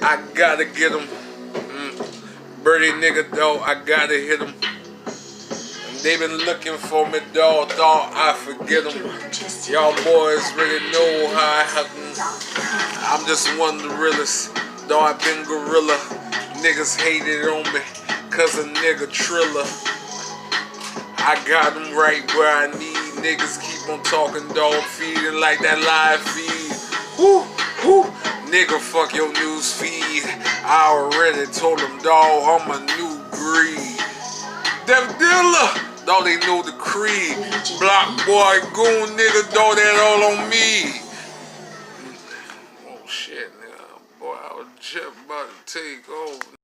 I gotta get him. Birdie nigga, dog, I gotta hit him. They been looking for me, dog, thought I forget them. Y'all boys really know how I happen. I'm just one of the realest, though I been gorilla. Niggas hated on me, cause a nigga Triller. I got them right where I need. Niggas keep on talking, dog, feeding like that live feed. Whoo, whoo, nigga, fuck your news feed. I already told them, dog, I'm a new breed. Dev Dilla. Dog, they know the creed. Block boy, goon nigga, dog, that all on me. Oh shit, nigga. Boy, I was just about to take over.